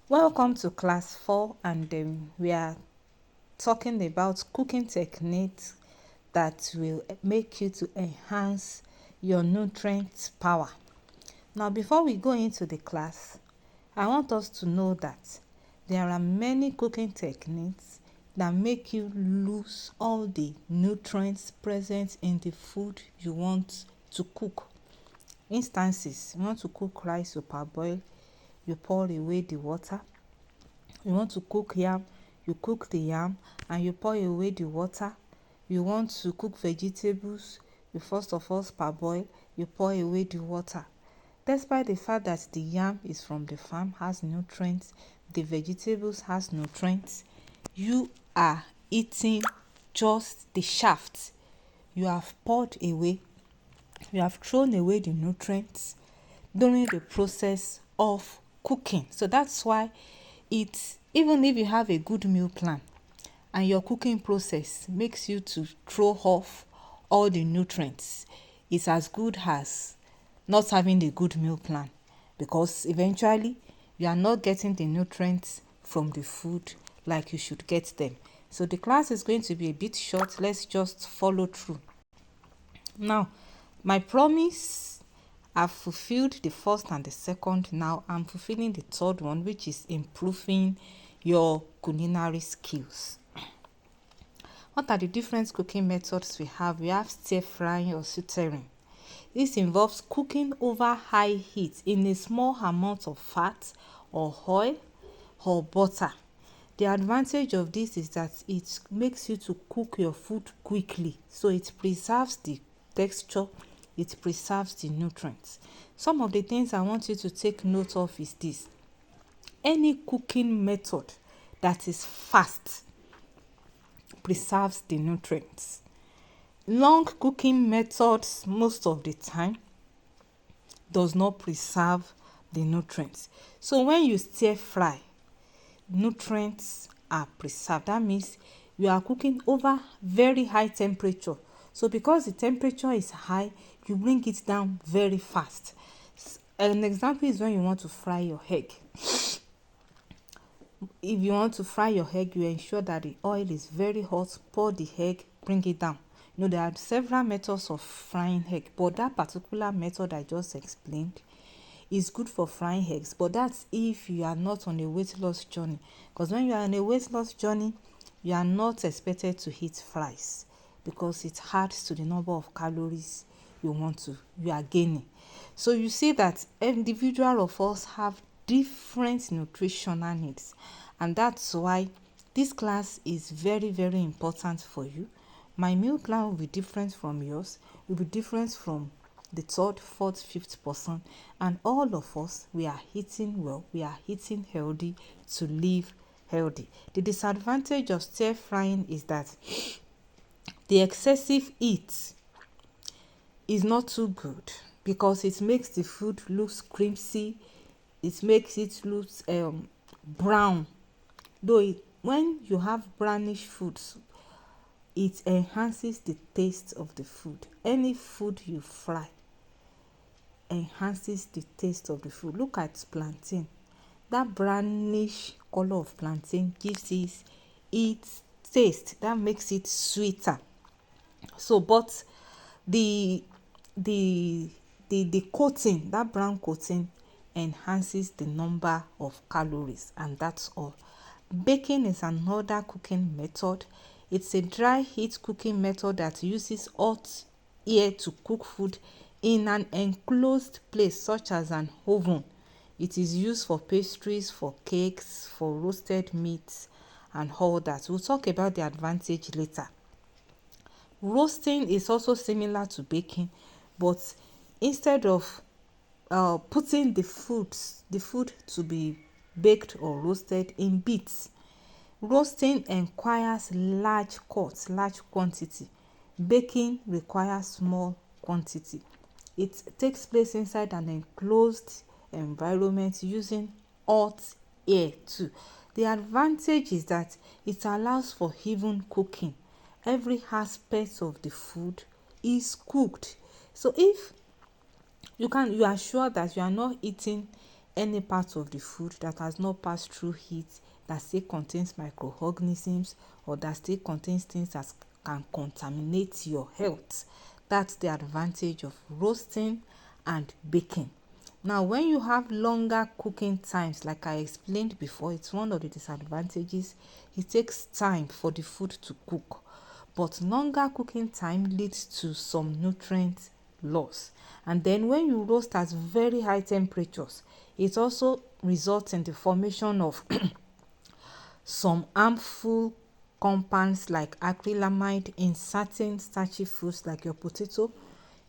Welcome to class 4, and we are talking about cooking techniques that will make you to enhance your nutrient power. Now, before we go into the class, I want us to know that there are many cooking techniques that make you lose all the nutrients present in the food you want to cook. Instances: you want to cook rice, you parboil, you pour away the water. You want to cook yam, you cook the yam and you pour away the water. You want to cook vegetables, you first of all parboil, you pour away the water. Despite the fact that the yam is from the farm, has nutrients, the vegetables has nutrients, you are eating just the shaft. You have poured away, you have thrown away the nutrients during the process of cooking. So that's why it's, even if you have a good meal plan and your cooking process makes you to throw off all the nutrients, it's as good as not having a good meal plan, because eventually you are not getting the nutrients from the food like you should get them. So the class is going to be a bit short. Let's just follow through. Now, my promise, I've fulfilled the first and the second. Now I'm fulfilling the third one, which is improving your culinary skills. What are the different cooking methods we have? We have stir frying or sautéing. This involves cooking over high heat in a small amount of fat or oil or butter. The advantage of this is that it makes you to cook your food quickly, so it preserves the texture, it preserves the nutrients. Some of the things I want you to take note of is this: any cooking method that is fast preserves the nutrients. Long cooking methods most of the time does not preserve the nutrients. So when you stir fry, nutrients are preserved. That means you are cooking over very high temperature. So because the temperature is high, you bring it down very fast. An example is when you want to fry your egg. If you want to fry your egg, you ensure that the oil is very hot, pour the egg, bring it down. There are several methods of frying egg, but that particular method I just explained is good for frying eggs. But that's if you are not on a weight loss journey, because when you are on a weight loss journey, you are not expected to eat fries because it adds to the number of calories you are gaining. So you see that individual of us have different nutritional needs, and that's why this class is very, very important for you. My meal plan will be different from yours, will be different from the third, fourth, fifth person, and all of us, we are eating well, we are eating healthy to live healthy. The disadvantage of stir frying is that the excessive heat is not too good, because it makes the food look crimson, it makes it look brown. When you have brownish foods, it enhances the taste of the food. Any food you fry enhances the taste of the food. Look at plantain. That brownish color of plantain gives it its taste, that makes it sweeter. So but the coating, that brown coating, enhances the number of calories, and that's all. Baking is another cooking method. It's a dry heat cooking method that uses hot air to cook food in an enclosed place such as an oven. It is used for pastries, for cakes, for roasted meats and all that. We'll talk about the advantage later. Roasting is also similar to baking, but instead of putting the food to be baked or roasted in bits, roasting requires large cuts, large quantity. Baking requires small quantity. It takes place inside an enclosed environment using hot air too. The advantage is that it allows for even cooking. Every aspect of the food is cooked. So if you are sure that you are not eating any part of the food that has not passed through heat, that still contains microorganisms or that still contains things that can contaminate your health. That's the advantage of roasting and baking. Now, when you have longer cooking times, like I explained before, it's one of the disadvantages. It takes time for the food to cook, but longer cooking time leads to some nutrient loss. And then when you roast at very high temperatures, it also results in the formation of some harmful compounds like acrylamide in certain starchy foods like your potato.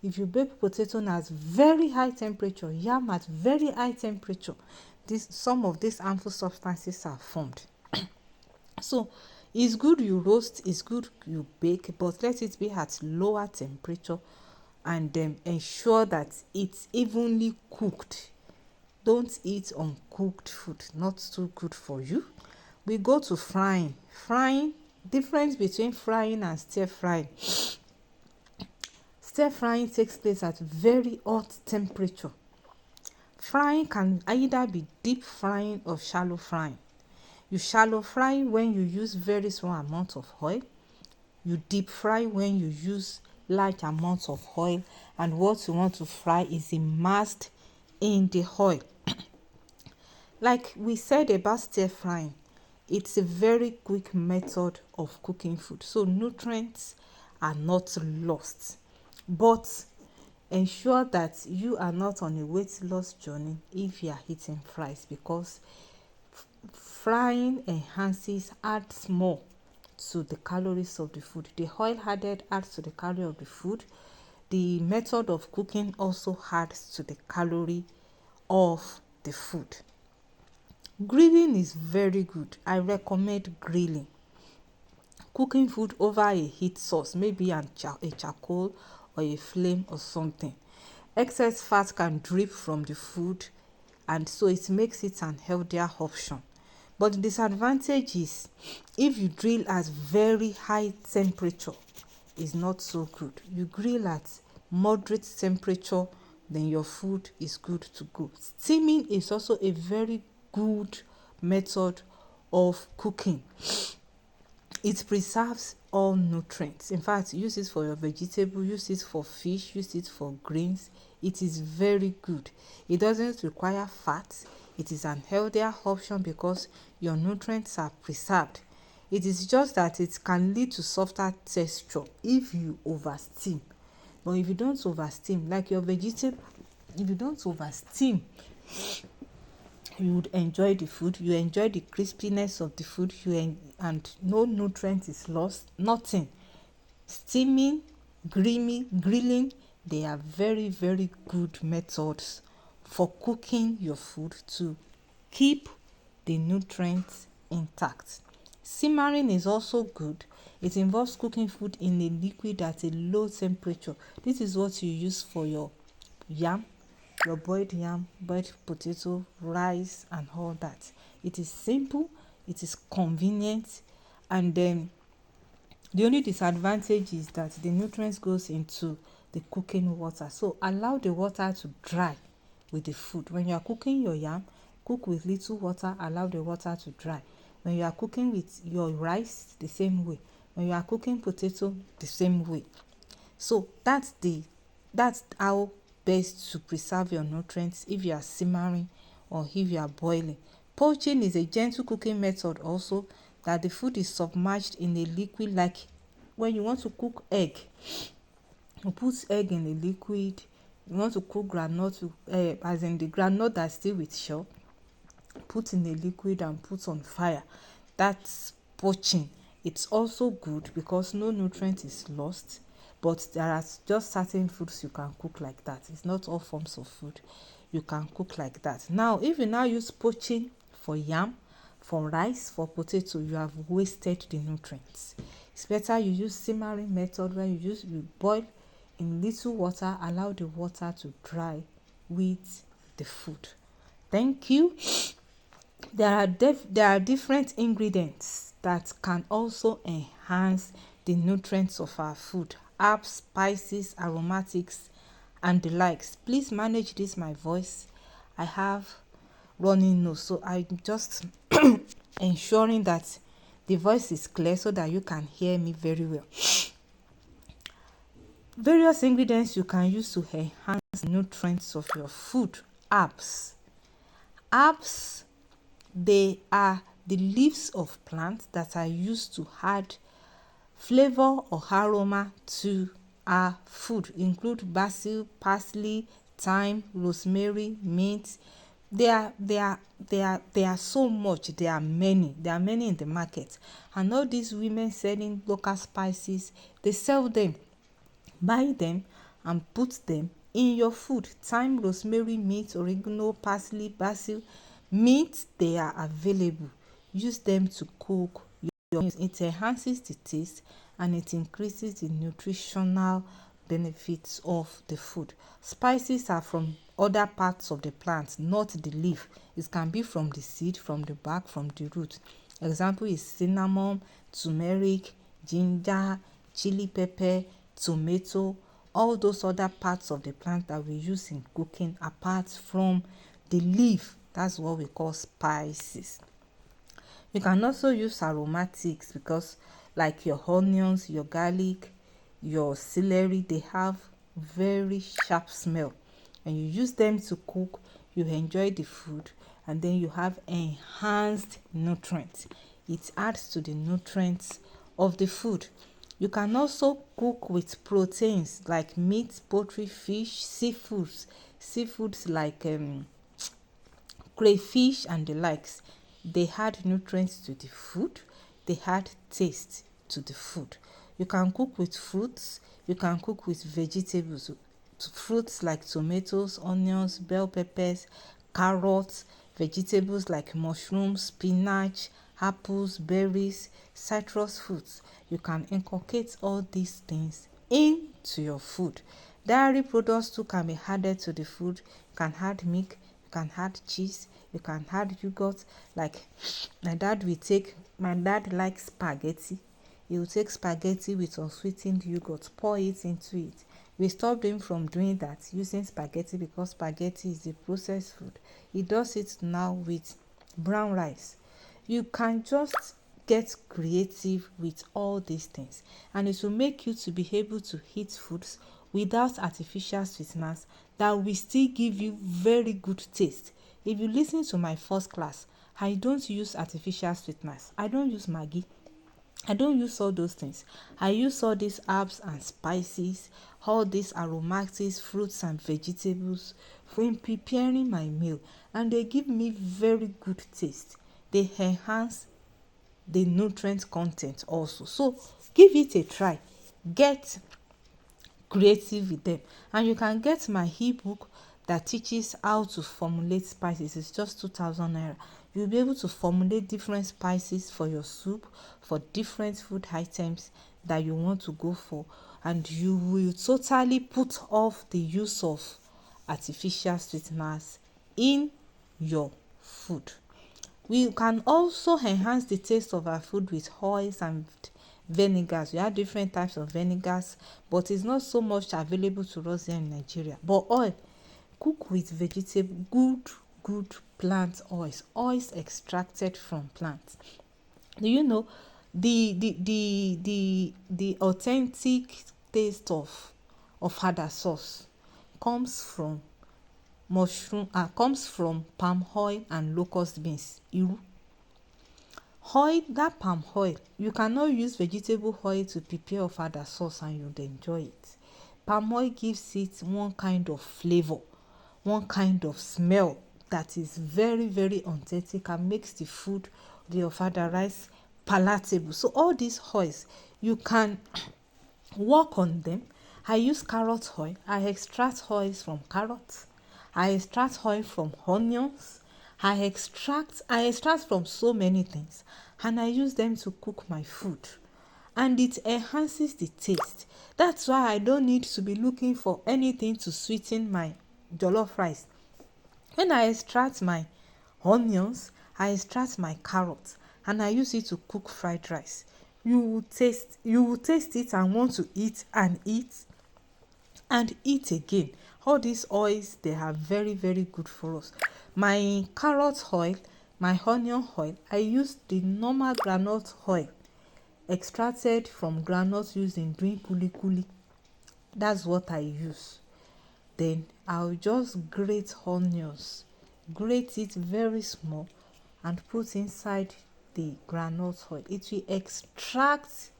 If you bake potato at very high temperature, yam at very high temperature, some of these harmful substances are formed. So it's good you roast, it's good you bake, but let it be at lower temperature, and then ensure that it's evenly cooked. Don't eat uncooked food, not too good for you. We go to frying. Frying, difference between frying and stir frying. Stir frying takes place at very hot temperature. Frying can either be deep frying or shallow frying. You shallow fry when you use very small amount of oil. You deep fry when you use large amounts of oil, and what you want to fry is immersed in the oil. Like we said about stir frying, it's a very quick method of cooking food, so nutrients are not lost. But ensure that you are not on a weight loss journey if you are eating fries, because frying adds more to the calories of the food. The oil added adds to the calorie of the food. The method of cooking also adds to the calorie of the food. Grilling is very good. I recommend grilling. Cooking food over a heat source, maybe a charcoal or a flame or something. Excess fat can drip from the food, and so it makes it an healthier option. But the disadvantage is if you grill at very high temperature, it's not so good. You grill at moderate temperature, then your food is good to go. Steaming is also a very good method of cooking. It preserves all nutrients. In fact, use it for your vegetable, use it for fish, use it for grains. It is very good. It doesn't require fat. It is an healthier option because your nutrients are preserved. It is just that it can lead to softer texture if you over steam. But if you don't over steam, like your vegetable, if you don't over steam, you would enjoy the food. You enjoy the crispiness of the food. And no nutrient is lost. Nothing. Steaming, grilling, they are very, very good methods for cooking your food to keep the nutrients intact. Simmering is also good. It involves cooking food in a liquid at a low temperature. This is what you use for your yam, boiled potato, rice, and all that. It is simple, it is convenient, and then the only disadvantage is that the nutrients goes into the cooking water. So allow the water to dry with the food. When you are cooking your yam, cook with little water, allow the water to dry. When you are cooking with your rice, the same way. When you are cooking potato, the same way. So that's how best to preserve your nutrients if you are simmering or if you are boiling. Poaching is a gentle cooking method also, that the food is submerged in a liquid. Like when you want to cook egg, you put egg in a liquid. You want to cook groundnut, as in the groundnut that's still with shell, put in a liquid and put on fire. That's poaching. It's also good because no nutrient is lost, but there are just certain foods you can cook like that. It's not all forms of food you can cook like that. Now, if you now use poaching for yam, for rice, for potato, you have wasted the nutrients. It's better you use simmering method, when you boil in little water, allow the water to dry with the food. Thank you. There are different ingredients that can also enhance the nutrients of our food: herbs, spices, aromatics, and the likes. Please manage this my voice. I have running nose. So I'm just ensuring that the voice is clear so that you can hear me very well. Various ingredients you can use to enhance the nutrients of your food. Herbs. Herbs, they are the leaves of plants that are used to add flavor or aroma to our food. Include basil, parsley, thyme, rosemary, mint. They are so much. There are many. There are many in the market. And all these women selling local spices, they sell them. Buy them and put them in your food. Thyme, rosemary, mint, oregano, parsley, basil, mint, they are available. Use them to cook your meals. It enhances the taste and it increases the nutritional benefits of the food. Spices are from other parts of the plant, not the leaf. It can be from the seed, from the bark, from the root. Example is cinnamon, turmeric, ginger, chili pepper, tomato, all those other parts of the plant that we use in cooking apart from the leaf. That's what we call spices. You can also use aromatics because like your onions, your garlic, your celery, they have very sharp smell. And you use them to cook, you enjoy the food, and then you have enhanced nutrients. It adds to the nutrients of the food. You can also cook with proteins like meat, poultry, fish, seafoods like crayfish and the likes. They add nutrients to the food, they add taste to the food. You can cook with fruits, you can cook with vegetables. Fruits like tomatoes, onions, bell peppers, carrots, vegetables like mushrooms, spinach, apples, berries, citrus fruits. You can inculcate all these things into your food. Dairy products too can be added to the food. You can add milk, you can add cheese, you can add yogurt. Like my dad likes spaghetti. He will take spaghetti with unsweetened yogurt, pour it into it. We stopped him from doing that, using spaghetti, because spaghetti is a processed food. He does it now with brown rice. You can just get creative with all these things, and it will make you to be able to eat foods without artificial sweeteners that will still give you very good taste. If you listen to my first class, I don't use artificial sweeteners. I don't use Maggi. I don't use all those things. I use all these herbs and spices, all these aromatics, fruits and vegetables when preparing my meal, and they give me very good taste. They enhance the nutrient content also. So give it a try. Get creative with them, and you can get my ebook that teaches how to formulate spices. It's just 2,000 naira. You'll be able to formulate different spices for your soup, for different food items that you want to go for, and you will totally put off the use of artificial sweeteners in your food. We can also enhance the taste of our food with oils and vinegars. We have different types of vinegars, but it's not so much available to us here in Nigeria. But oil, cook with vegetable, good plant oils extracted from plants. Do you know the authentic taste of hada sauce comes from comes from palm oil and locust beans. Oil, that palm oil, you cannot use vegetable oil to prepare ofada sauce and you'd enjoy it. Palm oil gives it one kind of flavor, one kind of smell that is very very authentic and makes the food, the ofada rice, palatable. So all these oils, you can work on them. I use carrot oil. I extract oils from carrots. I extract oil from onions. I extract from so many things, and I use them to cook my food, and it enhances the taste. That's why I don't need to be looking for anything to sweeten my jollof rice. When I extract my onions, I extract my carrots, and I use it to cook fried rice. You will taste it and want to eat and eat and eat again. All these oils, they are very very good for us. My carrot oil, my onion oil, I use the normal groundnut oil extracted from groundnut used in doing kuli. That's what I use. Then I'll just grate onions, grate it very small and put inside the groundnut oil. It will extract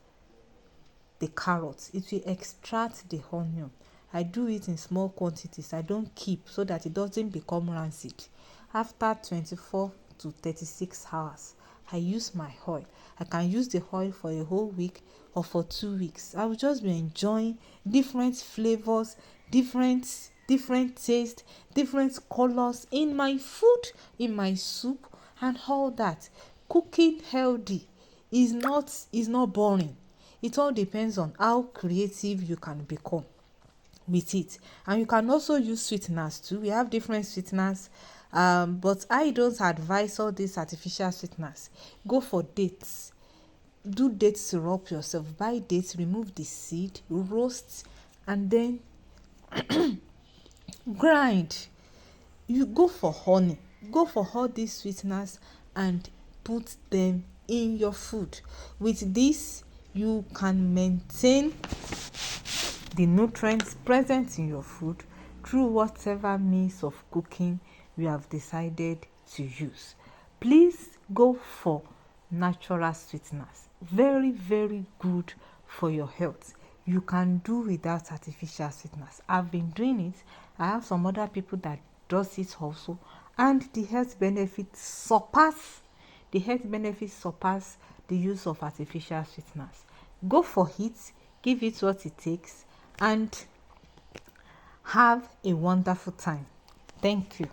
the carrot, it will extract the onion. I do it in small quantities, I don't keep, so that it doesn't become rancid. After 24 to 36 hours, I use my oil. I can use the oil for a whole week or for 2 weeks. I will just be enjoying different flavors, different taste, different colors in my food, in my soup and all that. Cooking healthy is not boring. It all depends on how creative you can become with it. And you can also use sweeteners too. We have different sweeteners, but I don't advise all these artificial sweeteners. Go for dates. Do date syrup yourself. Buy dates, remove the seed, roast, and then grind. You go for honey, go for all these sweeteners and put them in your food. With this, you can maintain the nutrients present in your food through whatever means of cooking you have decided to use. Please go for natural sweeteners. Very, very good for your health. You can do without artificial sweeteners. I've been doing it. I have some other people that does it also, and the health benefits surpass the use of artificial sweeteners. Go for it, give it what it takes, and have a wonderful time. Thank you.